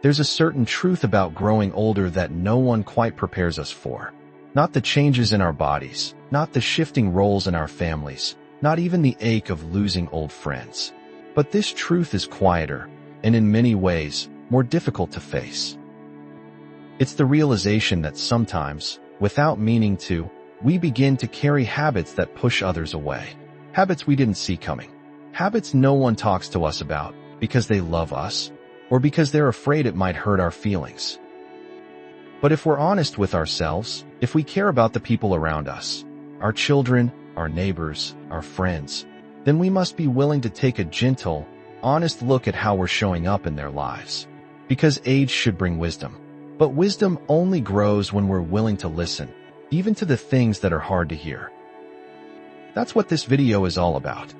There's a certain truth about growing older that no one quite prepares us for. Not the changes in our bodies, not the shifting roles in our families, not even the ache of losing old friends. But this truth is quieter, and in many ways, more difficult to face. It's the realization that sometimes, without meaning to, we begin to carry habits that push others away. Habits we didn't see coming. Habits no one talks to us about because they love us or because they're afraid it might hurt our feelings. But if we're honest with ourselves, if we care about the people around us, our children, our neighbors, our friends, then we must be willing to take a gentle, honest look at how we're showing up in their lives. Because age should bring wisdom. But wisdom only grows when we're willing to listen, even to the things that are hard to hear. That's what this video is all about.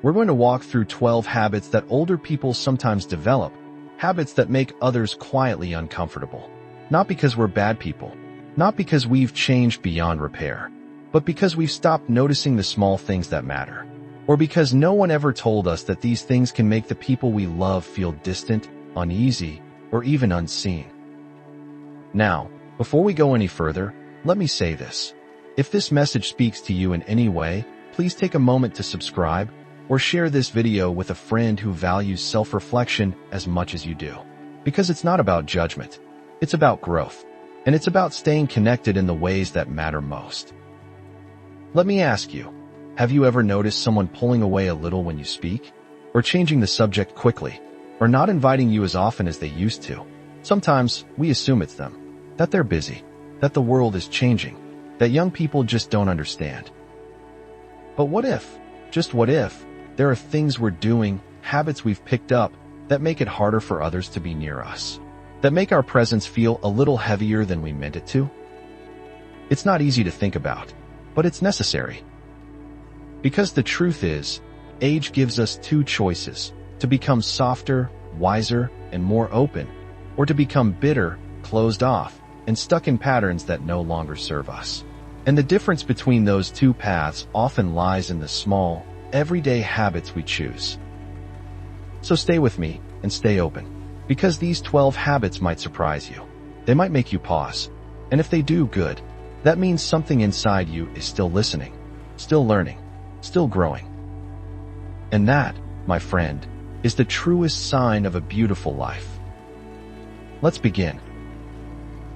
We're going to walk through 12 habits that older people sometimes develop, habits that make others quietly uncomfortable. Not because we're bad people, not because we've changed beyond repair, but because we've stopped noticing the small things that matter. Or because no one ever told us that these things can make the people we love feel distant, uneasy, or even unseen. Now, before we go any further, let me say this. If this message speaks to you in any way, please take a moment to subscribe or share this video with a friend who values self-reflection as much as you do. Because it's not about judgment. It's about growth. And it's about staying connected in the ways that matter most. Let me ask you, have you ever noticed someone pulling away a little when you speak? Or changing the subject quickly? Or not inviting you as often as they used to? Sometimes we assume it's them. That they're busy. That the world is changing. That young people just don't understand. But what if, just what if, there are things we're doing, habits we've picked up, that make it harder for others to be near us? That make our presence feel a little heavier than we meant it to? It's not easy to think about, but it's necessary. Because the truth is, age gives us two choices: to become softer, wiser, and more open, or to become bitter, closed off, and stuck in patterns that no longer serve us. And the difference between those two paths often lies in the small, everyday habits we choose. So stay with me and stay open, because these 12 habits might surprise you. They might make you pause. And if they do, good. That means something inside you is still listening, still learning, still growing. And that, my friend, is the truest sign of a beautiful life. Let's begin.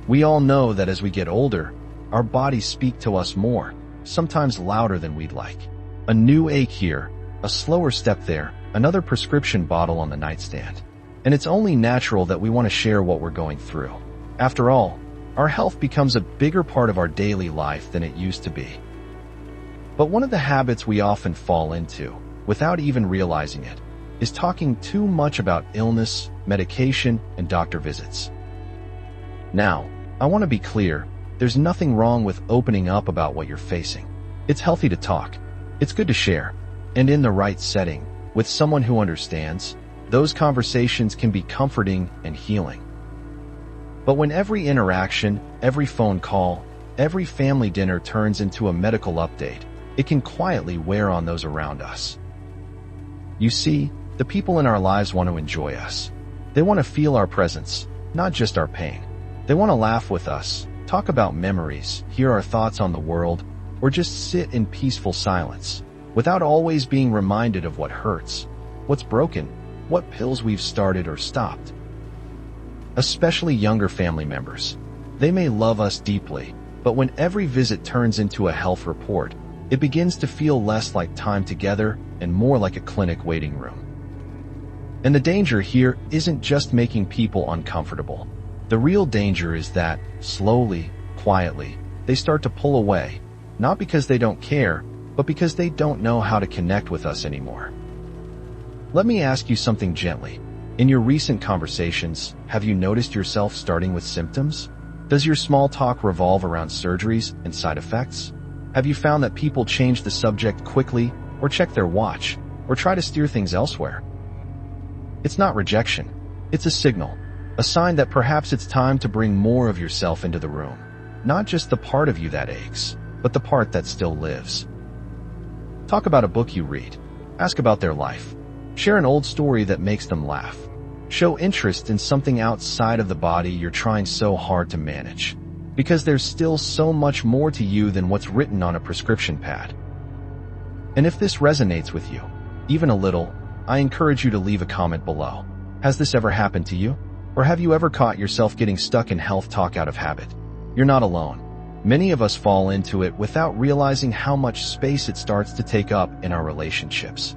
We all know that as we get older, our bodies speak to us more, sometimes louder than we'd like. A new ache here, a slower step there, another prescription bottle on the nightstand. And it's only natural that we want to share what we're going through. After all, our health becomes a bigger part of our daily life than it used to be. But one of the habits we often fall into, without even realizing it, is talking too much about illness, medication, and doctor visits. Now, I want to be clear, there's nothing wrong with opening up about what you're facing. It's healthy to talk. It's good to share. And in the right setting, with someone who understands, those conversations can be comforting and healing. But when every interaction, every phone call, every family dinner turns into a medical update, it can quietly wear on those around us. You see, the people in our lives want to enjoy us. They want to feel our presence, not just our pain. They want to laugh with us, talk about memories, hear our thoughts on the world, or just sit in peaceful silence, without always being reminded of what hurts, what's broken, what pills we've started or stopped. Especially younger family members. They may love us deeply, but when every visit turns into a health report, it begins to feel less like time together and more like a clinic waiting room. And the danger here isn't just making people uncomfortable. The real danger is that, slowly, quietly, they start to pull away, not because they don't care, but because they don't know how to connect with us anymore. Let me ask you something gently. In your recent conversations, have you noticed yourself starting with symptoms? Does your small talk revolve around surgeries and side effects? Have you found that people change the subject quickly, or check their watch, or try to steer things elsewhere? It's not rejection. It's a signal. A sign that perhaps it's time to bring more of yourself into the room. Not just the part of you that aches, but the part that still lives. Talk about a book you read. Ask about their life. Share an old story that makes them laugh. Show interest in something outside of the body you're trying so hard to manage. Because there's still so much more to you than what's written on a prescription pad. And if this resonates with you, even a little, I encourage you to leave a comment below. Has this ever happened to you? Or have you ever caught yourself getting stuck in health talk out of habit? You're not alone. Many of us fall into it without realizing how much space it starts to take up in our relationships.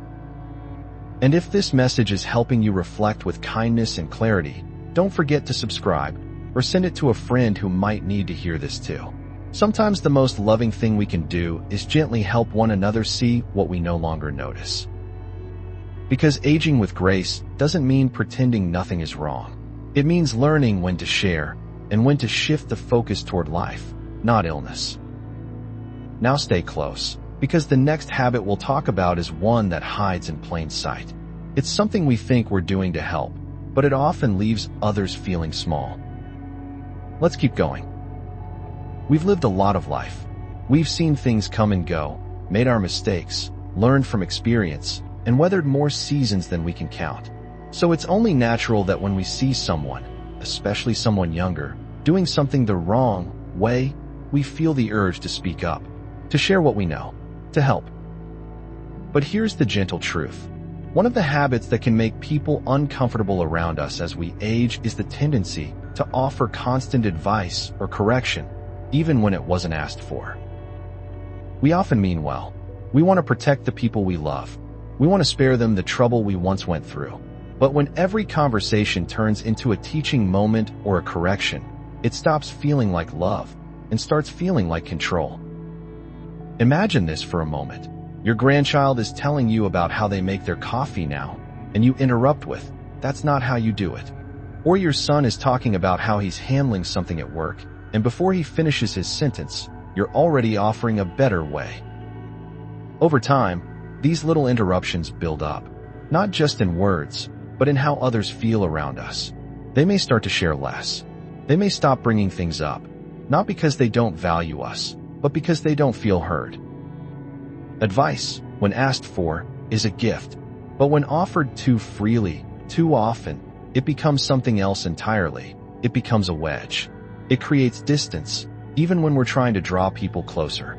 And if this message is helping you reflect with kindness and clarity, don't forget to subscribe or send it to a friend who might need to hear this too. Sometimes the most loving thing we can do is gently help one another see what we no longer notice. Because aging with grace doesn't mean pretending nothing is wrong. It means learning when to share and when to shift the focus toward life, not illness. Now stay close, because the next habit we'll talk about is one that hides in plain sight. It's something we think we're doing to help, but it often leaves others feeling small. Let's keep going. We've lived a lot of life. We've seen things come and go, made our mistakes, learned from experience, and weathered more seasons than we can count. So it's only natural that when we see someone, especially someone younger, doing something the wrong way, we feel the urge to speak up, to share what we know, to help. But here's the gentle truth. One of the habits that can make people uncomfortable around us as we age is the tendency to offer constant advice or correction, even when it wasn't asked for. We often mean well. We want to protect the people we love. We want to spare them the trouble we once went through. But when every conversation turns into a teaching moment or a correction, it stops feeling like love and starts feeling like control. Imagine this for a moment. Your grandchild is telling you about how they make their coffee now, and you interrupt with, "That's not how you do it." Or your son is talking about how he's handling something at work, and before he finishes his sentence, you're already offering a better way. Over time, these little interruptions build up, not just in words, but in how others feel around us. They may start to share less. They may stop bringing things up, not because they don't value us, but because they don't feel heard. Advice, when asked for, is a gift, but when offered too freely, too often, it becomes something else entirely. It becomes a wedge. It creates distance, even when we're trying to draw people closer.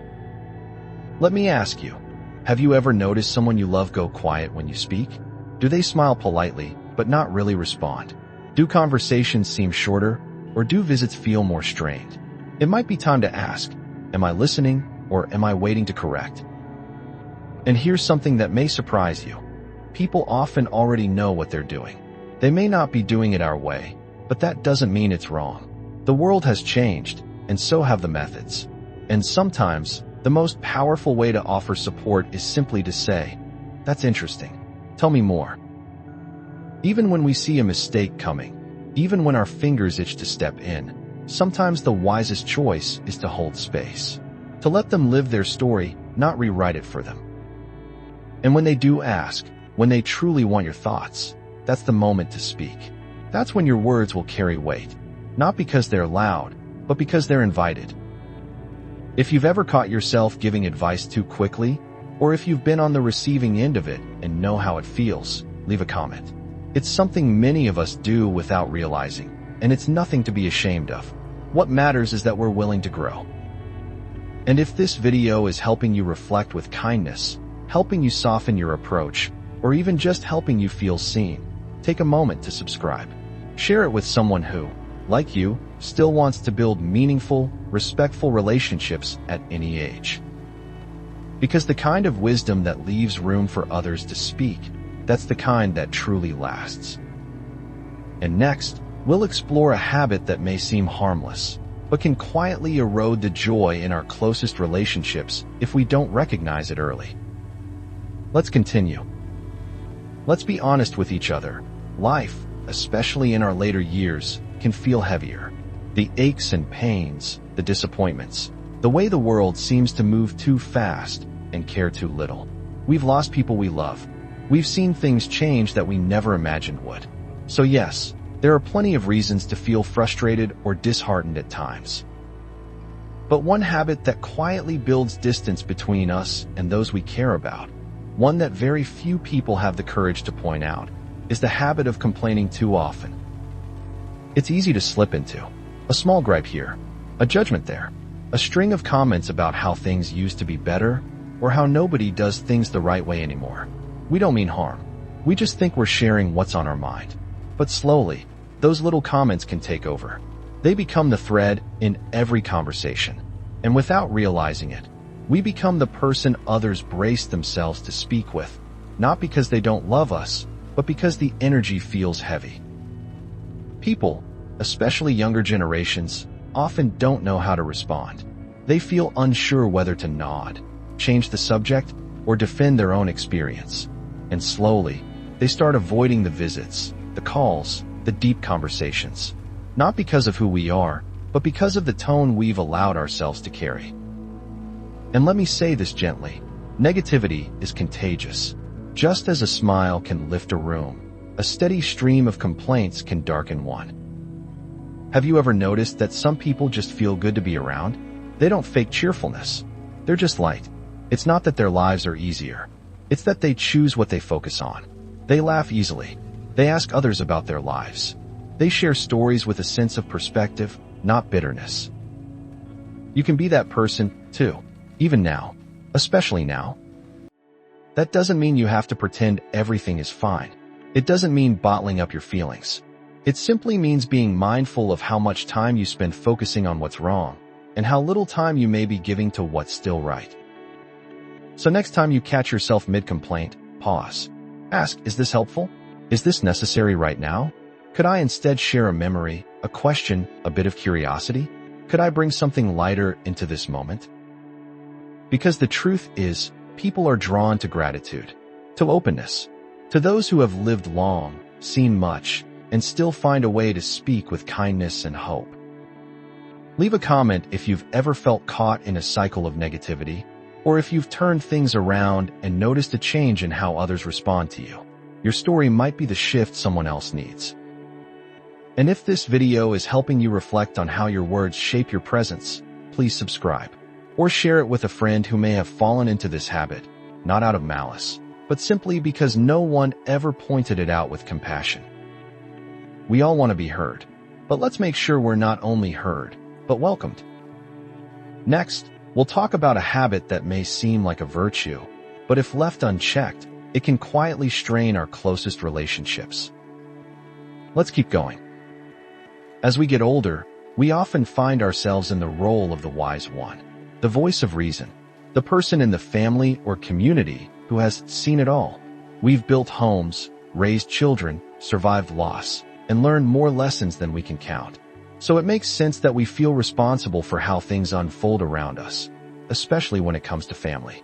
Let me ask you, have you ever noticed someone you love go quiet when you speak? Do they smile politely, but not really respond? Do conversations seem shorter, or do visits feel more strained? It might be time to ask, am I listening, or am I waiting to correct? And here's something that may surprise you. People often already know what they're doing. They may not be doing it our way, but that doesn't mean it's wrong. The world has changed, and so have the methods. And sometimes, the most powerful way to offer support is simply to say, "That's interesting. Tell me more." Even when we see a mistake coming, even when our fingers itch to step in, sometimes the wisest choice is to hold space. To let them live their story, not rewrite it for them. And when they do ask, when they truly want your thoughts, that's the moment to speak. That's when your words will carry weight, not because they're loud, but because they're invited. If you've ever caught yourself giving advice too quickly, or if you've been on the receiving end of it and know how it feels, leave a comment. It's something many of us do without realizing, and it's nothing to be ashamed of. What matters is that we're willing to grow. And if this video is helping you reflect with kindness, helping you soften your approach, or even just helping you feel seen, take a moment to subscribe. Share it with someone who, like you, still wants to build meaningful, respectful relationships at any age. Because the kind of wisdom that leaves room for others to speak, that's the kind that truly lasts. And next, we'll explore a habit that may seem harmless, but can quietly erode the joy in our closest relationships if we don't recognize it early. Let's continue. Let's be honest with each other. Life, especially in our later years, can feel heavier. The aches and pains, the disappointments, the way the world seems to move too fast and care too little. We've lost people we love. We've seen things change that we never imagined would. So yes, there are plenty of reasons to feel frustrated or disheartened at times. But one habit that quietly builds distance between us and those we care about, one that very few people have the courage to point out, is the habit of complaining too often. It's easy to slip into a small gripe here, a judgment there, a string of comments about how things used to be better or how nobody does things the right way anymore. We don't mean harm. We just think we're sharing what's on our mind. But slowly, those little comments can take over. They become the thread in every conversation. And without realizing it, we become the person others brace themselves to speak with, not because they don't love us, but because the energy feels heavy. People, especially younger generations, often don't know how to respond. They feel unsure whether to nod, change the subject, or defend their own experience. And slowly, they start avoiding the visits, the calls, the deep conversations. Not because of who we are, but because of the tone we've allowed ourselves to carry. And let me say this gently, negativity is contagious. Just as a smile can lift a room, a steady stream of complaints can darken one. Have you ever noticed that some people just feel good to be around? They don't fake cheerfulness. They're just light. It's not that their lives are easier. It's that they choose what they focus on. They laugh easily. They ask others about their lives. They share stories with a sense of perspective, not bitterness. You can be that person, too. Even now. Especially now. That doesn't mean you have to pretend everything is fine. It doesn't mean bottling up your feelings. It simply means being mindful of how much time you spend focusing on what's wrong, and how little time you may be giving to what's still right. So next time you catch yourself mid-complaint, pause. Ask, is this helpful? Is this necessary right now? Could I instead share a memory, a question, a bit of curiosity? Could I bring something lighter into this moment? Because the truth is, people are drawn to gratitude, to openness, to those who have lived long, seen much, and still find a way to speak with kindness and hope. Leave a comment if you've ever felt caught in a cycle of negativity, or if you've turned things around and noticed a change in how others respond to you. Your story might be the shift someone else needs. And if this video is helping you reflect on how your words shape your presence, please subscribe. Or share it with a friend who may have fallen into this habit, not out of malice, but simply because no one ever pointed it out with compassion. We all want to be heard, but let's make sure we're not only heard, but welcomed. Next, we'll talk about a habit that may seem like a virtue, but if left unchecked, it can quietly strain our closest relationships. Let's keep going. As we get older, we often find ourselves in the role of the wise one, the voice of reason, the person in the family or community who has seen it all. We've built homes, raised children, survived loss, and learned more lessons than we can count. So it makes sense that we feel responsible for how things unfold around us, especially when it comes to family.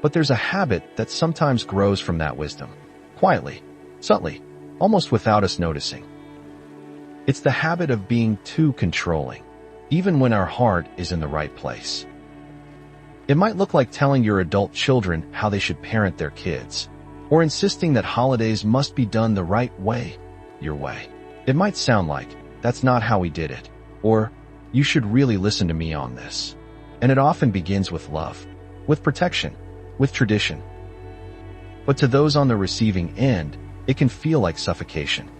But there's a habit that sometimes grows from that wisdom, quietly, subtly, almost without us noticing. It's the habit of being too controlling, even when our heart is in the right place. It might look like telling your adult children how they should parent their kids, or insisting that holidays must be done the right way, your way. It might sound like, that's not how we did it, or, you should really listen to me on this. And it often begins with love, with protection, with tradition. But to those on the receiving end, it can feel like suffocation.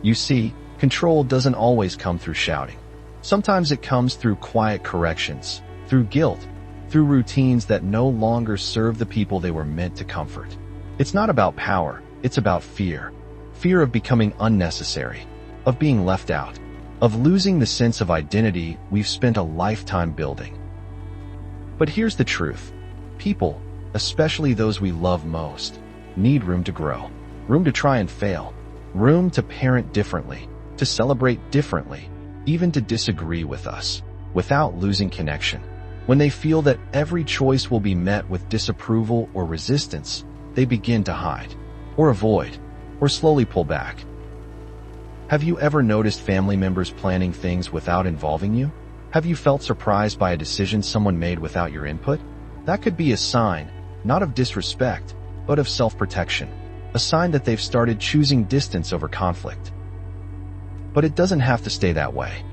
You see, control doesn't always come through shouting. Sometimes it comes through quiet corrections, through guilt, through routines that no longer serve the people they were meant to comfort. It's not about power, it's about fear. Fear of becoming unnecessary, of being left out, of losing the sense of identity we've spent a lifetime building. But here's the truth. People, especially those we love most, need room to grow, room to try and fail, room to parent differently, to celebrate differently, even to disagree with us, without losing connection. When they feel that every choice will be met with disapproval or resistance, they begin to hide, or avoid, or slowly pull back. Have you ever noticed family members planning things without involving you? Have you felt surprised by a decision someone made without your input? That could be a sign, not of disrespect, but of self-protection, a sign that they've started choosing distance over conflict. But it doesn't have to stay that way.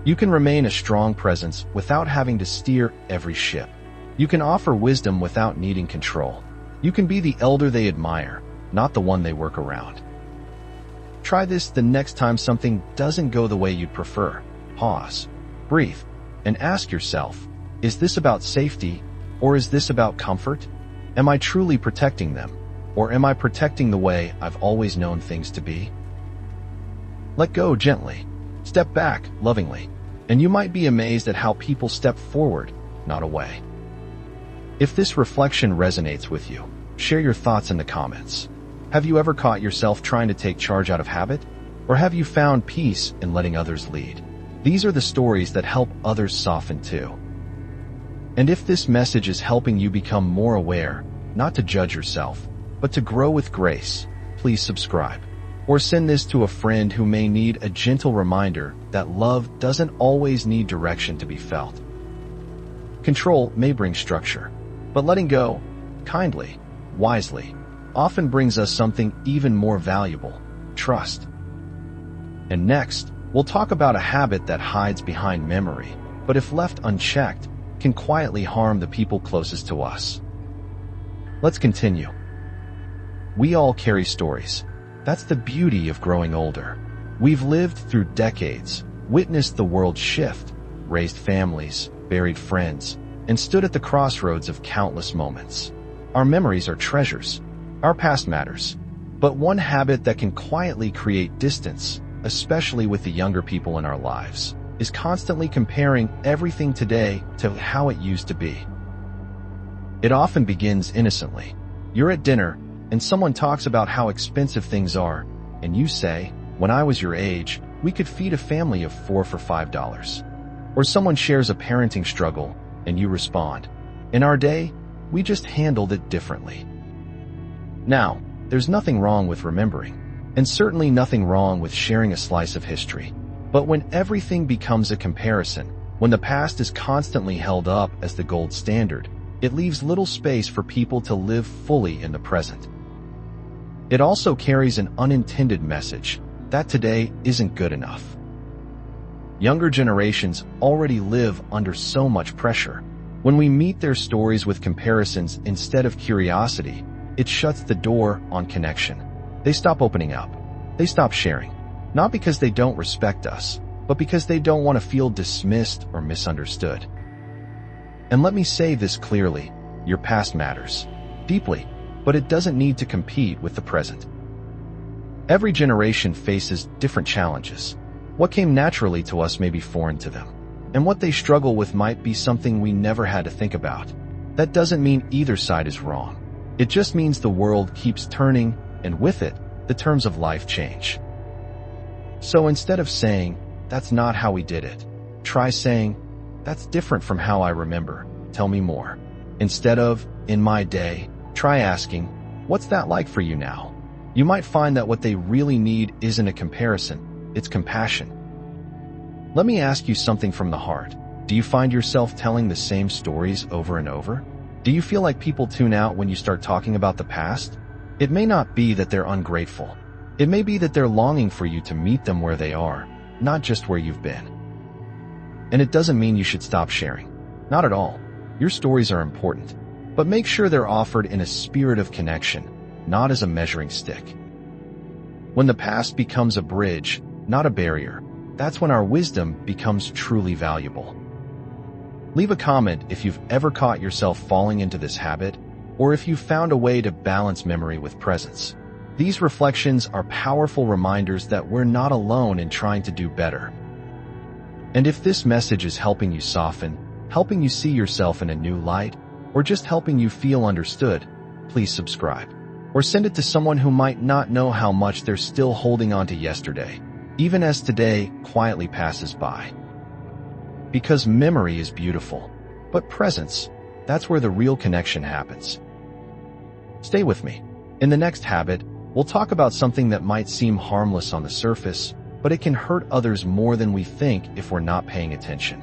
You can remain a strong presence without having to steer every ship. You can offer wisdom without needing control. You can be the elder they admire, not the one they work around. Try this the next time something doesn't go the way you'd prefer. Pause, breathe, and ask yourself, is this about safety, or is this about comfort? Am I truly protecting them, or am I protecting the way I've always known things to be? Let go gently, step back lovingly, and you might be amazed at how people step forward, not away. If this reflection resonates with you, share your thoughts in the comments. Have you ever caught yourself trying to take charge out of habit? Or have you found peace in letting others lead? These are the stories that help others soften too. And if this message is helping you become more aware, not to judge yourself, but to grow with grace, please subscribe. Or send this to a friend who may need a gentle reminder that love doesn't always need direction to be felt. Control may bring structure, but letting go, kindly, wisely, often brings us something even more valuable: trust. And next, we'll talk about a habit that hides behind memory, but if left unchecked, can quietly harm the people closest to us. Let's continue. We all carry stories. That's the beauty of growing older. We've lived through decades, witnessed the world shift, raised families, buried friends, and stood at the crossroads of countless moments. Our memories are treasures. Our past matters. But one habit that can quietly create distance, especially with the younger people in our lives, is constantly comparing everything today to how it used to be. It often begins innocently. You're at dinner, and someone talks about how expensive things are, and you say, "When I was your age, we could feed a family of 4 for $5. Or someone shares a parenting struggle, and you respond, "In our day, we just handled it differently." Now, there's nothing wrong with remembering, and certainly nothing wrong with sharing a slice of history. But when everything becomes a comparison, when the past is constantly held up as the gold standard, it leaves little space for people to live fully in the present. It also carries an unintended message that today isn't good enough. Younger generations already live under so much pressure. When we meet their stories with comparisons instead of curiosity, it shuts the door on connection. They stop opening up. They stop sharing. Not because they don't respect us, but because they don't want to feel dismissed or misunderstood. And let me say this clearly, your past matters deeply, but it doesn't need to compete with the present. Every generation faces different challenges. What came naturally to us may be foreign to them, and what they struggle with might be something we never had to think about. That doesn't mean either side is wrong. It just means the world keeps turning, and with it, the terms of life change. So instead of saying, "That's not how we did it," try saying, "That's different from how I remember. Tell me more." Instead of, "In my day," try asking, "What's that like for you now?" You might find that what they really need isn't a comparison, it's compassion. Let me ask you something from the heart. Do you find yourself telling the same stories over and over? Do you feel like people tune out when you start talking about the past? It may not be that they're ungrateful. It may be that they're longing for you to meet them where they are, not just where you've been. And it doesn't mean you should stop sharing. Not at all. Your stories are important, but make sure they're offered in a spirit of connection, not as a measuring stick. When the past becomes a bridge, not a barrier, that's when our wisdom becomes truly valuable. Leave a comment if you've ever caught yourself falling into this habit, or if you've found a way to balance memory with presence. These reflections are powerful reminders that we're not alone in trying to do better. And if this message is helping you soften, helping you see yourself in a new light, or just helping you feel understood, please subscribe. Or send it to someone who might not know how much they're still holding on to yesterday, even as today quietly passes by. Because memory is beautiful, but presence, that's where the real connection happens. Stay with me. In the next habit, we'll talk about something that might seem harmless on the surface, but it can hurt others more than we think if we're not paying attention.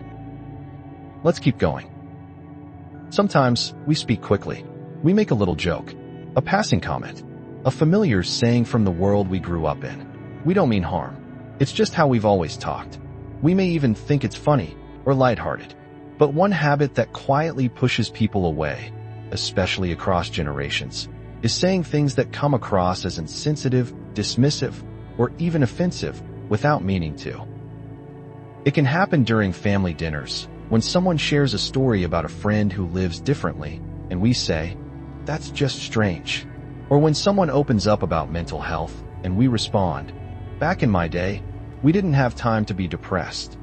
Let's keep going. Sometimes, we speak quickly. We make a little joke, a passing comment, a familiar saying from the world we grew up in. We don't mean harm. It's just how we've always talked. We may even think it's funny or lighthearted. But one habit that quietly pushes people away, especially across generations, is saying things that come across as insensitive, dismissive, or even offensive without meaning to. It can happen during family dinners, when someone shares a story about a friend who lives differently, and we say, "That's just strange." Or when someone opens up about mental health, and we respond, "Back in my day, we didn't have time to be depressed."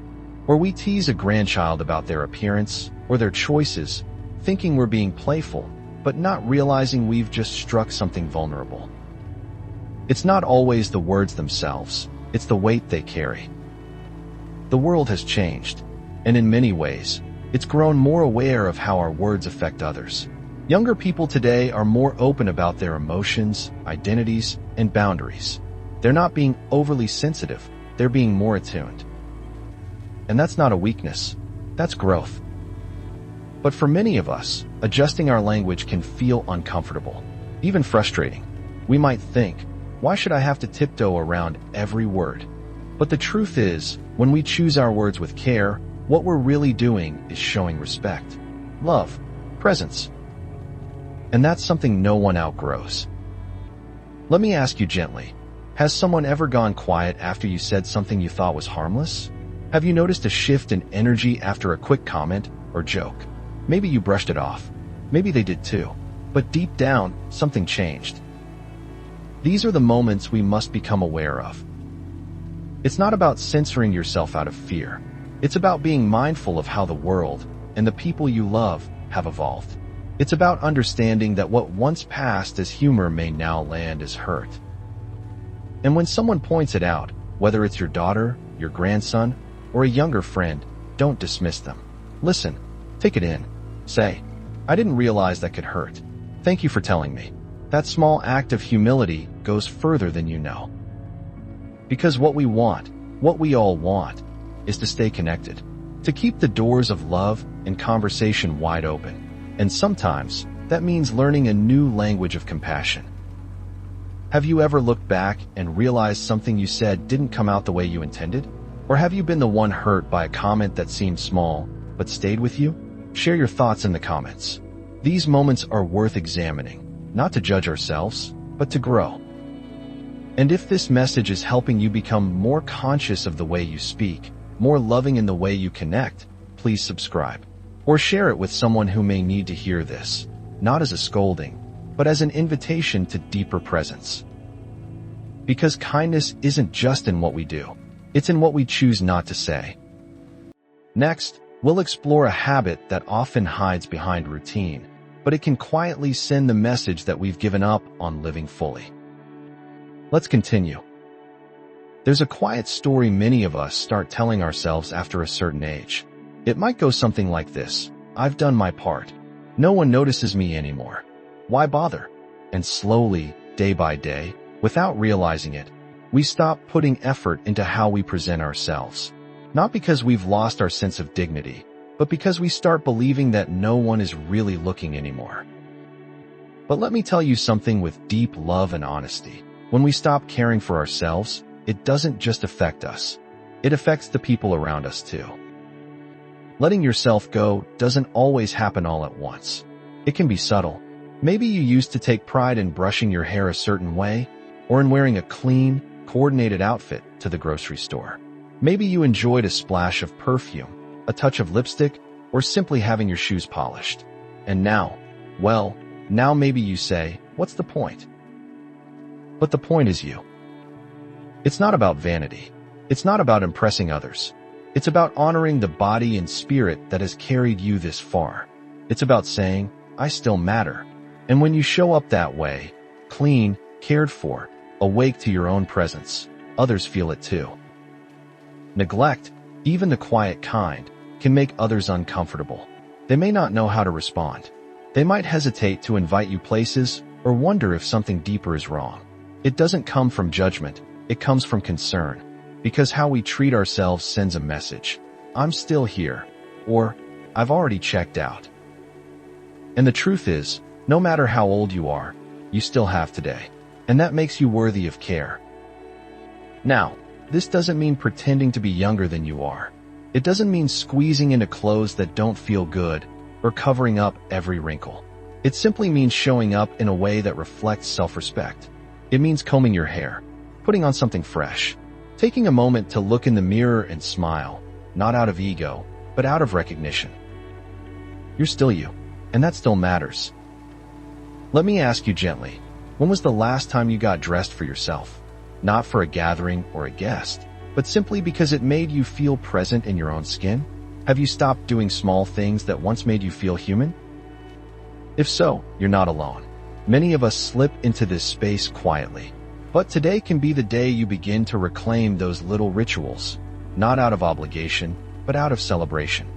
Or we tease a grandchild about their appearance or their choices, thinking we're being playful, but not realizing we've just struck something vulnerable. It's not always the words themselves, it's the weight they carry. The world has changed, and in many ways, it's grown more aware of how our words affect others. Younger people today are more open about their emotions, identities, and boundaries. They're not being overly sensitive, they're being more attuned. And that's not a weakness, that's growth. But for many of us, adjusting our language can feel uncomfortable, even frustrating. We might think, why should I have to tiptoe around every word? But the truth is, when we choose our words with care, what we're really doing is showing respect, love, presence. And that's something no one outgrows. Let me ask you gently, has someone ever gone quiet after you said something you thought was harmless? Have you noticed a shift in energy after a quick comment or joke? Maybe you brushed it off. Maybe they did too. But deep down, something changed. These are the moments we must become aware of. It's not about censoring yourself out of fear. It's about being mindful of how the world and the people you love have evolved. It's about understanding that what once passed as humor may now land as hurt. And when someone points it out, whether it's your daughter, your grandson, or a younger friend, don't dismiss them. Listen, take it in. Say, "I didn't realize that could hurt. Thank you for telling me." That small act of humility goes further than you know. Because what we want, what we all want, is to stay connected, to keep the doors of love and conversation wide open. And sometimes, that means learning a new language of compassion. Have you ever looked back and realized something you said didn't come out the way you intended? Or have you been the one hurt by a comment that seemed small, but stayed with you? Share your thoughts in the comments. These moments are worth examining, not to judge ourselves, but to grow. And if this message is helping you become more conscious of the way you speak, more loving in the way you connect, please subscribe. Or share it with someone who may need to hear this, not as a scolding, but as an invitation to deeper presence. Because kindness isn't just in what we do, it's in what we choose not to say. Next, we'll explore a habit that often hides behind routine, but it can quietly send the message that we've given up on living fully. Let's continue. There's a quiet story many of us start telling ourselves after a certain age. It might go something like this: "I've done my part. No one notices me anymore. Why bother?" And slowly, day by day, without realizing it, we stop putting effort into how we present ourselves. Not because we've lost our sense of dignity, but because we start believing that no one is really looking anymore. But let me tell you something with deep love and honesty. When we stop caring for ourselves, it doesn't just affect us. It affects the people around us too. Letting yourself go doesn't always happen all at once. It can be subtle. Maybe you used to take pride in brushing your hair a certain way, or in wearing a clean, coordinated outfit to the grocery store. Maybe you enjoyed a splash of perfume, a touch of lipstick, or simply having your shoes polished. And now, well, now maybe you say, "What's the point?" But the point is you. It's not about vanity. It's not about impressing others. It's about honoring the body and spirit that has carried you this far. It's about saying, "I still matter." And when you show up that way, clean, cared for, awake to your own presence, others feel it too. Neglect, even the quiet kind, can make others uncomfortable. They may not know how to respond. They might hesitate to invite you places or wonder if something deeper is wrong. It doesn't come from judgment, it comes from concern. Because how we treat ourselves sends a message. "I'm still here," or "I've already checked out." And the truth is, no matter how old you are, you still have today. And that makes you worthy of care. Now, this doesn't mean pretending to be younger than you are. It doesn't mean squeezing into clothes that don't feel good or covering up every wrinkle. It simply means showing up in a way that reflects self-respect. It means combing your hair, putting on something fresh, taking a moment to look in the mirror and smile, not out of ego, but out of recognition. You're still you, and that still matters. Let me ask you gently, when was the last time you got dressed for yourself? Not for a gathering or a guest, but simply because it made you feel present in your own skin? Have you stopped doing small things that once made you feel human? If so, you're not alone. Many of us slip into this space quietly, but today can be the day you begin to reclaim those little rituals, not out of obligation, but out of celebration.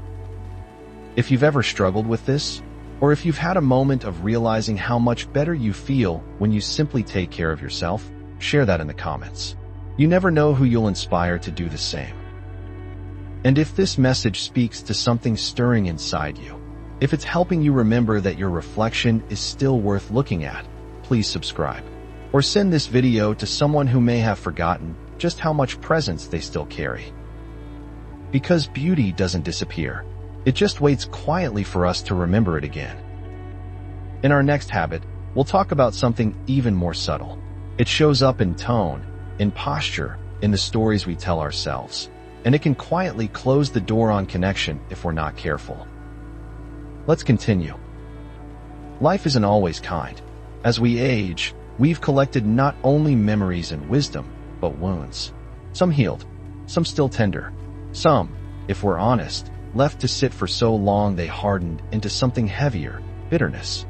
If you've ever struggled with this, or if you've had a moment of realizing how much better you feel when you simply take care of yourself, share that in the comments. You never know who you'll inspire to do the same. And if this message speaks to something stirring inside you, if it's helping you remember that your reflection is still worth looking at, please subscribe. Or send this video to someone who may have forgotten just how much presence they still carry. Because beauty doesn't disappear. It just waits quietly for us to remember it again. In our next habit, we'll talk about something even more subtle. It shows up in tone, in posture, in the stories we tell ourselves, and it can quietly close the door on connection if we're not careful. Let's continue. Life isn't always kind. As we age, we've collected not only memories and wisdom, but wounds. Some healed, some still tender. Some, if we're honest, left to sit for so long they hardened into something heavier, bitterness.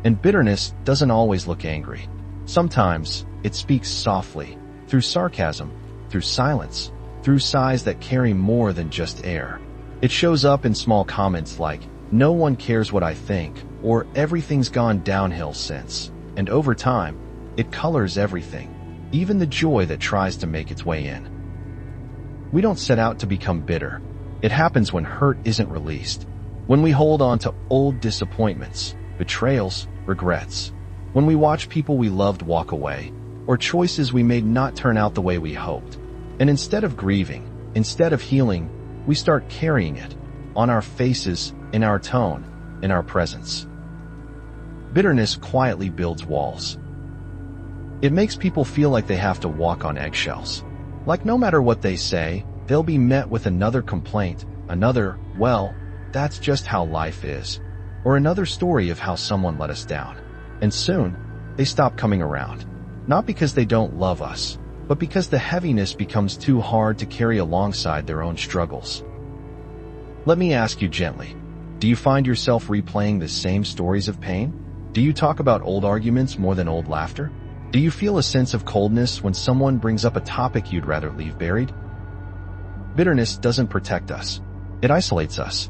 And bitterness doesn't always look angry. Sometimes it speaks softly, through sarcasm, through silence, through sighs that carry more than just air. It shows up in small comments like, "No one cares what I think," or "Everything's gone downhill since." And over time, it colors everything, even the joy that tries to make its way in. We don't set out to become bitter. It happens when hurt isn't released, when we hold on to old disappointments, betrayals, regrets, when we watch people we loved walk away, or choices we made not turn out the way we hoped. And instead of grieving, instead of healing, we start carrying it, on our faces, in our tone, in our presence. Bitterness quietly builds walls. It makes people feel like they have to walk on eggshells. Like no matter what they say, they'll be met with another complaint, another, "Well, that's just how life is," or another story of how someone let us down. And soon, they stop coming around. Not because they don't love us, but because the heaviness becomes too hard to carry alongside their own struggles. Let me ask you gently, do you find yourself replaying the same stories of pain? Do you talk about old arguments more than old laughter? Do you feel a sense of coldness when someone brings up a topic you'd rather leave buried? Bitterness doesn't protect us. It isolates us.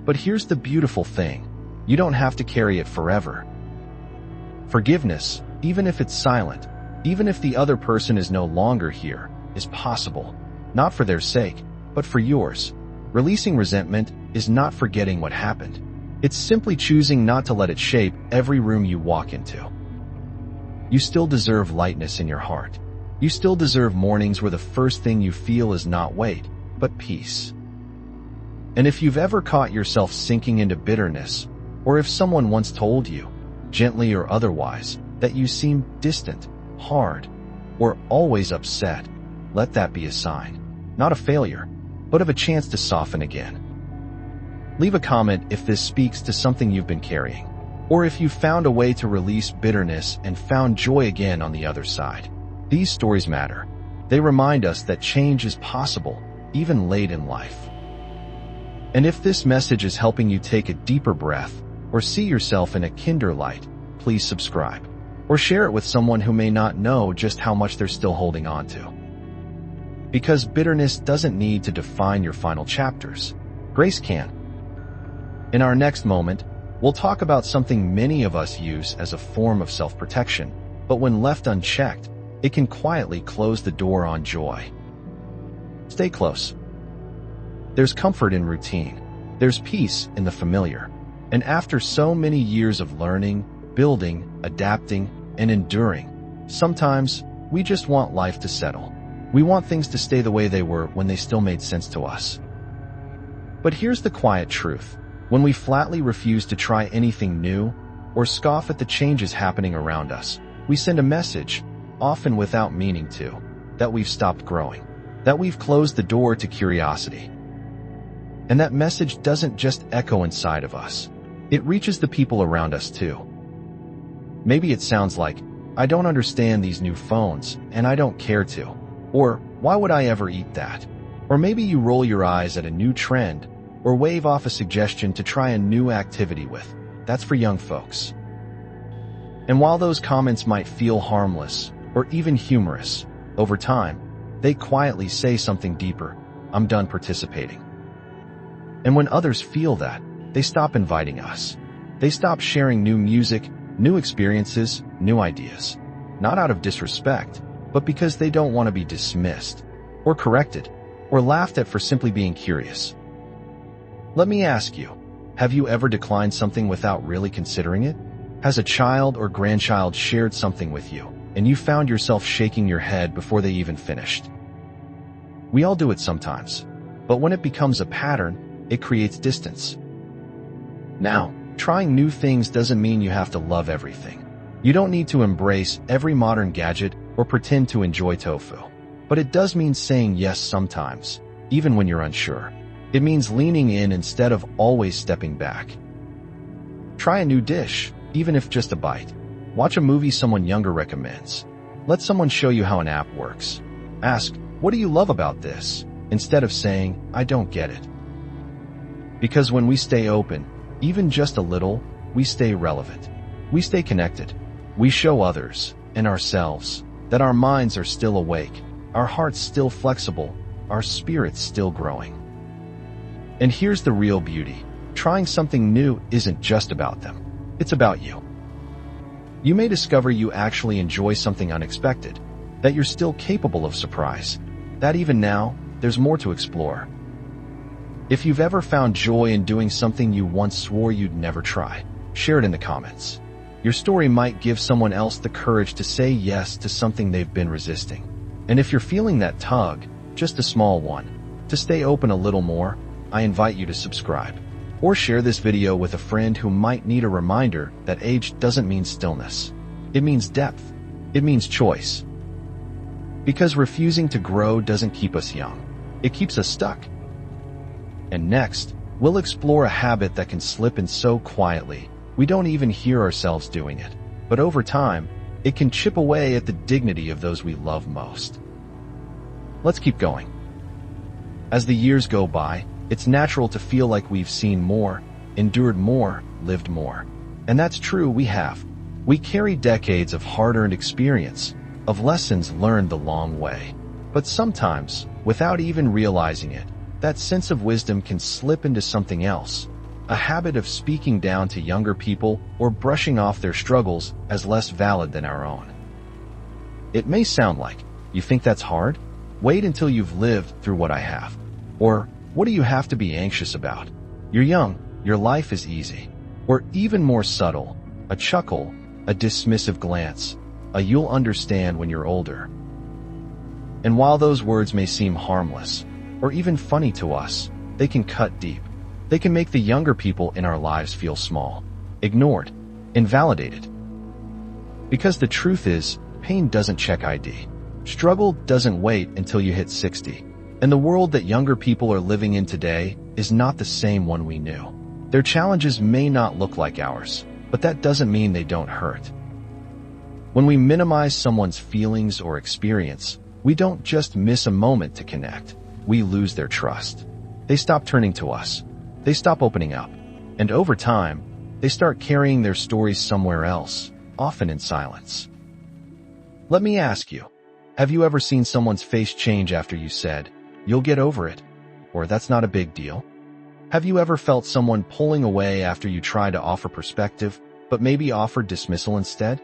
But here's the beautiful thing. You don't have to carry it forever. Forgiveness, even if it's silent, even if the other person is no longer here, is possible. Not for their sake, but for yours. Releasing resentment is not forgetting what happened. It's simply choosing not to let it shape every room you walk into. You still deserve lightness in your heart. You still deserve mornings where the first thing you feel is not weight, but peace. And if you've ever caught yourself sinking into bitterness, or if someone once told you, gently or otherwise, that you seem distant, hard, or always upset, let that be a sign, not a failure, but of a chance to soften again. Leave a comment if this speaks to something you've been carrying, or if you've found a way to release bitterness and found joy again on the other side. These stories matter. They remind us that change is possible, even late in life. And if this message is helping you take a deeper breath, or see yourself in a kinder light, please subscribe, or share it with someone who may not know just how much they're still holding on to. Because bitterness doesn't need to define your final chapters. Grace can. In our next moment, we'll talk about something many of us use as a form of self-protection, but when left unchecked, it can quietly close the door on joy. Stay close. There's comfort in routine. There's peace in the familiar. And after so many years of learning, building, adapting, and enduring, sometimes we just want life to settle. We want things to stay the way they were when they still made sense to us. But here's the quiet truth. When we flatly refuse to try anything new or scoff at the changes happening around us, we send a message, often without meaning to, that we've stopped growing, that we've closed the door to curiosity. And that message doesn't just echo inside of us. It reaches the people around us too. Maybe it sounds like, "I don't understand these new phones, and I don't care to." Or, "Why would I ever eat that?" Or maybe you roll your eyes at a new trend, or wave off a suggestion to try a new activity with. That's for young folks. And while those comments might feel harmless, or even humorous, over time, they quietly say something deeper. "I'm done participating." And when others feel that, they stop inviting us. They stop sharing new music, new experiences, new ideas. Not out of disrespect, but because they don't want to be dismissed, or corrected, or laughed at for simply being curious. Let me ask you, have you ever declined something without really considering it? Has a child or grandchild shared something with you, and you found yourself shaking your head before they even finished? We all do it sometimes, but when it becomes a pattern, it creates distance. Now, trying new things doesn't mean you have to love everything. You don't need to embrace every modern gadget or pretend to enjoy tofu. But it does mean saying yes sometimes, even when you're unsure. It means leaning in instead of always stepping back. Try a new dish, even if just a bite. Watch a movie someone younger recommends. Let someone show you how an app works. Ask, "What do you love about this?" instead of saying, "I don't get it." Because when we stay open, even just a little, we stay relevant. We stay connected. We show others, and ourselves, that our minds are still awake, our hearts still flexible, our spirits still growing. And here's the real beauty. Trying something new isn't just about them. It's about you. You may discover you actually enjoy something unexpected, that you're still capable of surprise, that even now, there's more to explore. If you've ever found joy in doing something you once swore you'd never try, share it in the comments. Your story might give someone else the courage to say yes to something they've been resisting. And if you're feeling that tug, just a small one, to stay open a little more, I invite you to subscribe. Or share this video with a friend who might need a reminder that age doesn't mean stillness. It means depth. It means choice. Because refusing to grow doesn't keep us young. It keeps us stuck. And next, we'll explore a habit that can slip in so quietly, we don't even hear ourselves doing it. But over time, it can chip away at the dignity of those we love most. Let's keep going. As the years go by, it's natural to feel like we've seen more, endured more, lived more. And that's true, we have. We carry decades of hard-earned experience, of lessons learned the long way. But sometimes, without even realizing it, that sense of wisdom can slip into something else, a habit of speaking down to younger people or brushing off their struggles as less valid than our own. It may sound like, "You think that's hard? Wait until you've lived through what I have." Or, "What do you have to be anxious about? You're young, your life is easy." Or even more subtle, a chuckle, a dismissive glance, a "you'll understand when you're older." And while those words may seem harmless, or even funny to us, they can cut deep. They can make the younger people in our lives feel small, ignored, invalidated. Because the truth is, pain doesn't check ID. Struggle doesn't wait until you hit 60. And the world that younger people are living in today is not the same one we knew. Their challenges may not look like ours, but that doesn't mean they don't hurt. When we minimize someone's feelings or experience, we don't just miss a moment to connect. We lose their trust. They stop turning to us. They stop opening up. And over time, they start carrying their stories somewhere else, often in silence. Let me ask you, have you ever seen someone's face change after you said, "You'll get over it," or "That's not a big deal"? Have you ever felt someone pulling away after you try to offer perspective, but maybe offered dismissal instead?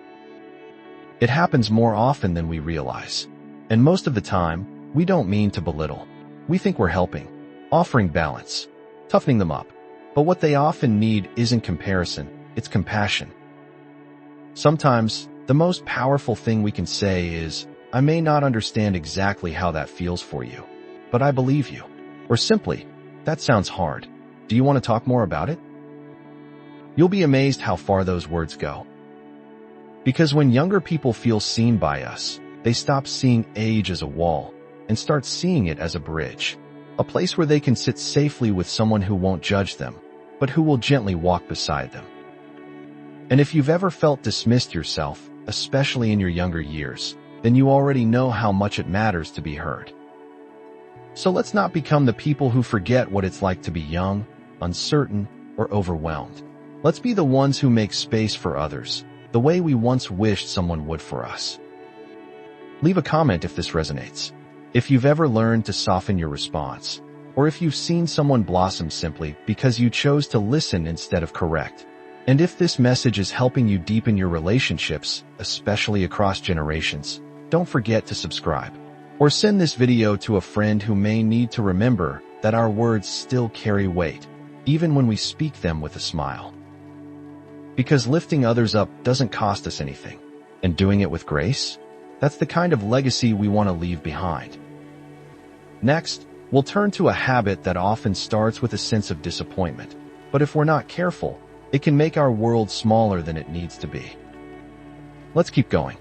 It happens more often than we realize. And most of the time, we don't mean to belittle. We think we're helping, offering balance, toughening them up. But what they often need isn't comparison, it's compassion. Sometimes, the most powerful thing we can say is, "I may not understand exactly how that feels for you, but I believe you." Or simply, "That sounds hard. Do you want to talk more about it?" You'll be amazed how far those words go. Because when younger people feel seen by us, they stop seeing age as a wall and start seeing it as a bridge, a place where they can sit safely with someone who won't judge them, but who will gently walk beside them. And if you've ever felt dismissed yourself, especially in your younger years, then you already know how much it matters to be heard. So let's not become the people who forget what it's like to be young, uncertain, or overwhelmed. Let's be the ones who make space for others, the way we once wished someone would for us. Leave a comment if this resonates. If you've ever learned to soften your response, or if you've seen someone blossom simply because you chose to listen instead of correct. And if this message is helping you deepen your relationships, especially across generations, don't forget to subscribe. Or send this video to a friend who may need to remember that our words still carry weight, even when we speak them with a smile. Because lifting others up doesn't cost us anything, and doing it with grace, that's the kind of legacy we want to leave behind. Next, we'll turn to a habit that often starts with a sense of disappointment, but if we're not careful, it can make our world smaller than it needs to be. Let's keep going.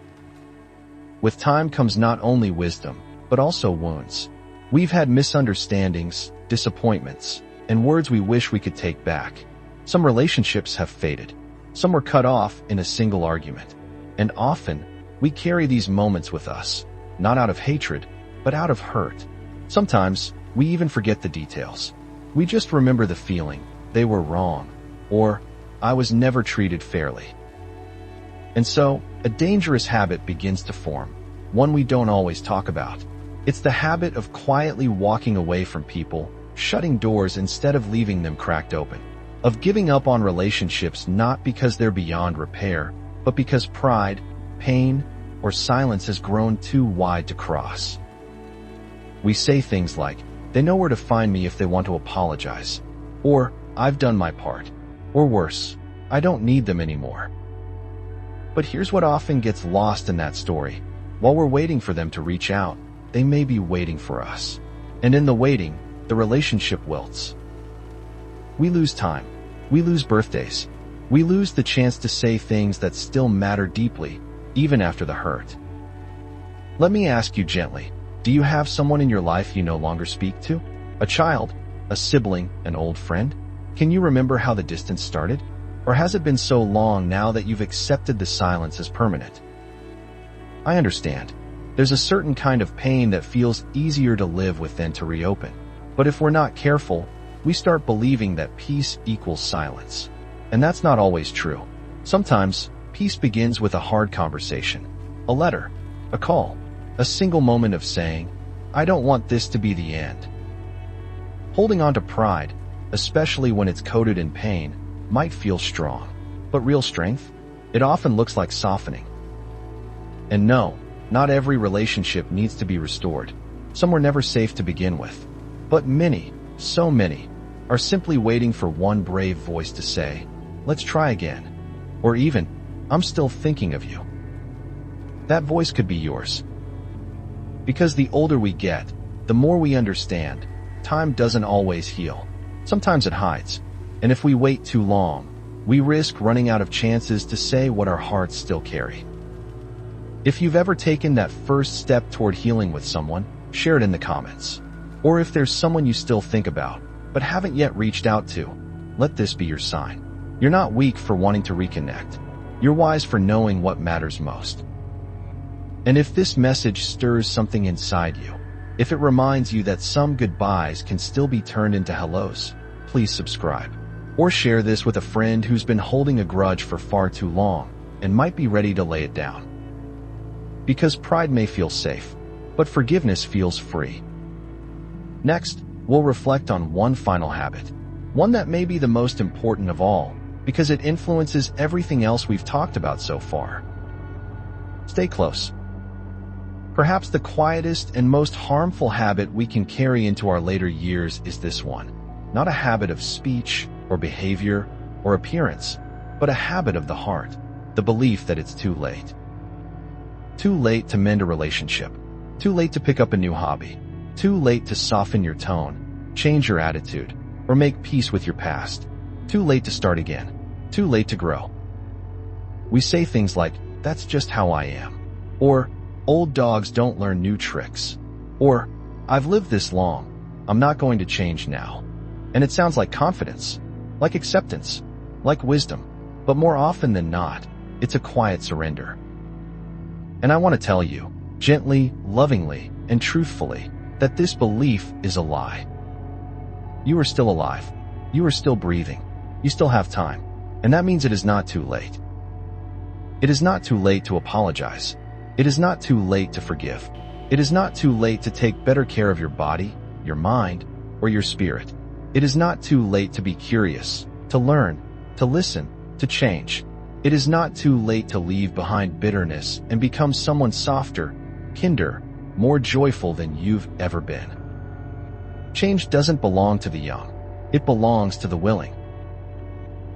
With time comes not only wisdom, but also wounds. We've had misunderstandings, disappointments, and words we wish we could take back. Some relationships have faded. Some were cut off in a single argument. And often, we carry these moments with us, not out of hatred, but out of hurt. Sometimes, we even forget the details. We just remember the feeling, they were wrong, or I was never treated fairly. And so, a dangerous habit begins to form, one we don't always talk about. It's the habit of quietly walking away from people, shutting doors instead of leaving them cracked open, of giving up on relationships not because they're beyond repair, but because pride, pain, or silence has grown too wide to cross. We say things like, they know where to find me if they want to apologize, or I've done my part, or worse, I don't need them anymore. But here's what often gets lost in that story. While we're waiting for them to reach out, they may be waiting for us. And in the waiting, the relationship wilts. We lose time. We lose birthdays. We lose the chance to say things that still matter deeply, even after the hurt. Let me ask you gently, do you have someone in your life you no longer speak to? A child, a sibling, an old friend? Can you remember how the distance started? Or has it been so long now that you've accepted the silence as permanent? I understand. There's a certain kind of pain that feels easier to live with than to reopen. But if we're not careful, we start believing that peace equals silence. And that's not always true. Sometimes, peace begins with a hard conversation, a letter, a call, a single moment of saying, I don't want this to be the end. Holding on to pride, especially when it's coated in pain, might feel strong, but real strength? It often looks like softening. And no, not every relationship needs to be restored. Some were never safe to begin with. But many, so many, are simply waiting for one brave voice to say, let's try again. Or even, I'm still thinking of you. That voice could be yours. Because the older we get, the more we understand, time doesn't always heal. Sometimes it hides. And if we wait too long, we risk running out of chances to say what our hearts still carry. If you've ever taken that first step toward healing with someone, share it in the comments. Or if there's someone you still think about, but haven't yet reached out to, let this be your sign. You're not weak for wanting to reconnect. You're wise for knowing what matters most. And if this message stirs something inside you, if it reminds you that some goodbyes can still be turned into hellos, please subscribe. Or share this with a friend who's been holding a grudge for far too long and might be ready to lay it down. Because pride may feel safe, but forgiveness feels free. Next, we'll reflect on one final habit, one that may be the most important of all, because it influences everything else we've talked about so far. Stay close. Perhaps the quietest and most harmful habit we can carry into our later years is this one. Not a habit of speech or behavior or appearance, but a habit of the heart, the belief that it's too late. Too late to mend a relationship. Too late to pick up a new hobby. Too late to soften your tone, change your attitude, or make peace with your past. Too late to start again. Too late to grow. We say things like, "That's just how I am," or "Old dogs don't learn new tricks," or "I've lived this long, I'm not going to change now." And it sounds like confidence, like acceptance, like wisdom, but more often than not, it's a quiet surrender. And I want to tell you, gently, lovingly, and truthfully, that this belief is a lie. You are still alive. You are still breathing. You still have time. And that means it is not too late. It is not too late to apologize. It is not too late to forgive. It is not too late to take better care of your body, your mind, or your spirit. It is not too late to be curious, to learn, to listen, to change. It is not too late to leave behind bitterness and become someone softer, kinder, more joyful than you've ever been. Change doesn't belong to the young. It belongs to the willing.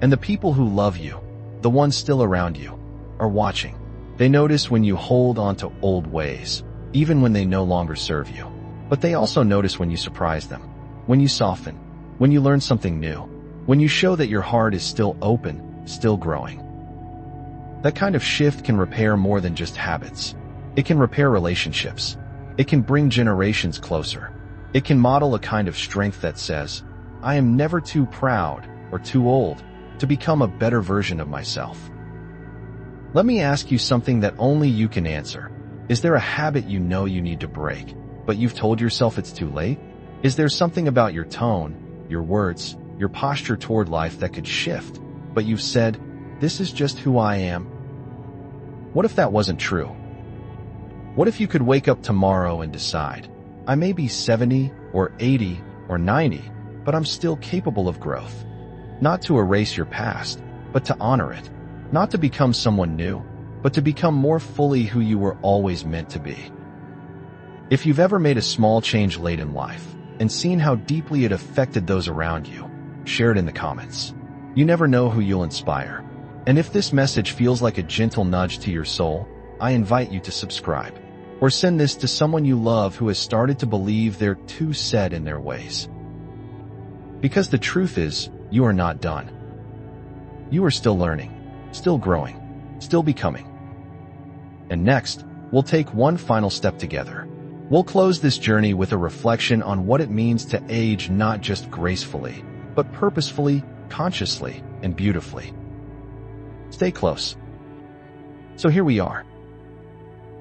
And the people who love you, the ones still around you, are watching. They notice when you hold on to old ways, even when they no longer serve you. But they also notice when you surprise them, when you soften, when you learn something new, when you show that your heart is still open, still growing. That kind of shift can repair more than just habits. It can repair relationships. It can bring generations closer. It can model a kind of strength that says, "I am never too proud or too old to become a better version of myself." Let me ask you something that only you can answer. Is there a habit you know you need to break, but you've told yourself it's too late? Is there something about your tone, your words, your posture toward life that could shift, but you've said, "This is just who I am"? What if that wasn't true? What if you could wake up tomorrow and decide, "I may be 70 or 80 or 90, but I'm still capable of growth"? Not to erase your past, but to honor it. Not to become someone new, but to become more fully who you were always meant to be. If you've ever made a small change late in life and seen how deeply it affected those around you, share it in the comments. You never know who you'll inspire. And if this message feels like a gentle nudge to your soul, I invite you to subscribe. Or send this to someone you love who has started to believe they're too set in their ways. Because the truth is, you are not done. You are still learning, still growing, still becoming. And next, we'll take one final step together. We'll close this journey with a reflection on what it means to age not just gracefully, but purposefully, consciously, and beautifully. Stay close. So here we are.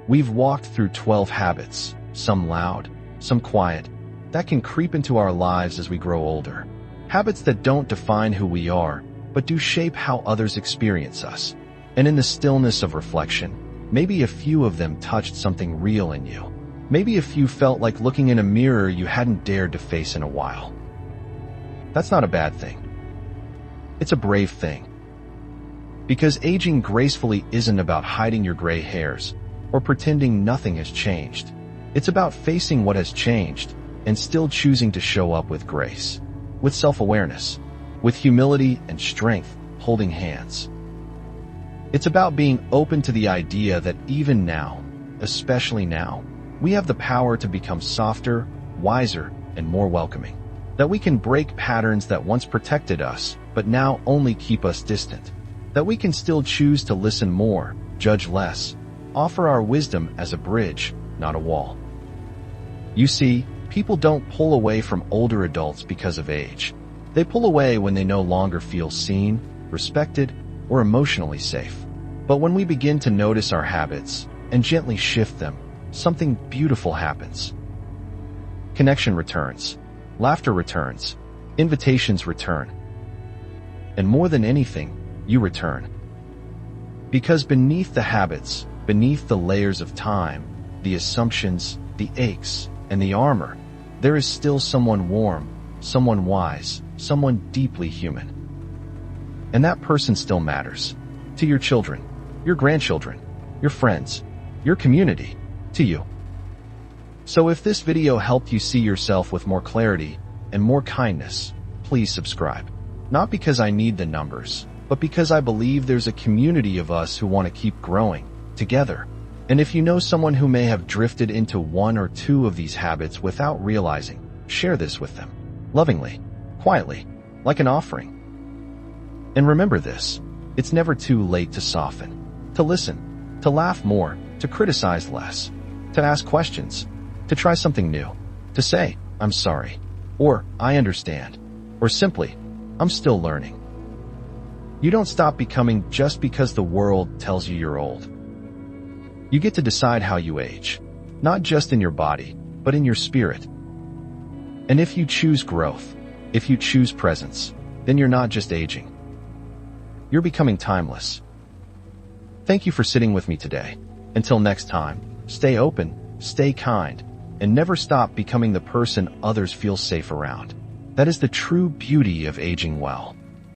We've walked through 12 habits, some loud, some quiet, that can creep into our lives as we grow older. Habits that don't define who we are, but do shape how others experience us. And in the stillness of reflection, maybe a few of them touched something real in you. Maybe a few felt like looking in a mirror you hadn't dared to face in a while. That's not a bad thing. It's a brave thing. Because aging gracefully isn't about hiding your gray hairs or pretending nothing has changed. It's about facing what has changed and still choosing to show up with grace, with self-awareness, with humility and strength, holding hands. It's about being open to the idea that even now, especially now, we have the power to become softer, wiser, and more welcoming. That we can break patterns that once protected us, but now only keep us distant. That we can still choose to listen more, judge less, offer our wisdom as a bridge, not a wall. You see, people don't pull away from older adults because of age. They pull away when they no longer feel seen, respected, or emotionally safe. But when we begin to notice our habits and gently shift them, something beautiful happens. Connection returns. Laughter returns. Invitations return. And more than anything, you return. Because beneath the habits, beneath the layers of time, the assumptions, the aches, and the armor, there is still someone warm, someone wise, someone deeply human. And that person still matters. To your children, your grandchildren, your friends, your community, to you. So if this video helped you see yourself with more clarity and more kindness, please subscribe. Not because I need the numbers, but because I believe there's a community of us who want to keep growing, together. And if you know someone who may have drifted into one or two of these habits without realizing, share this with them. Lovingly, quietly, like an offering. And remember this, It's never too late to soften, to listen, to laugh more, to criticize less, to ask questions, to try something new, to say, I'm sorry, or I understand, or simply, I'm still learning. You don't stop becoming just because the world tells you you're old. You get to decide how you age, not just in your body, but in your spirit. And if you choose growth, if you choose presence, then you're not just aging. You're becoming timeless. Thank you for sitting with me today. Until next time, stay open, stay kind, and never stop becoming the person others feel safe around. That is the true beauty of aging well.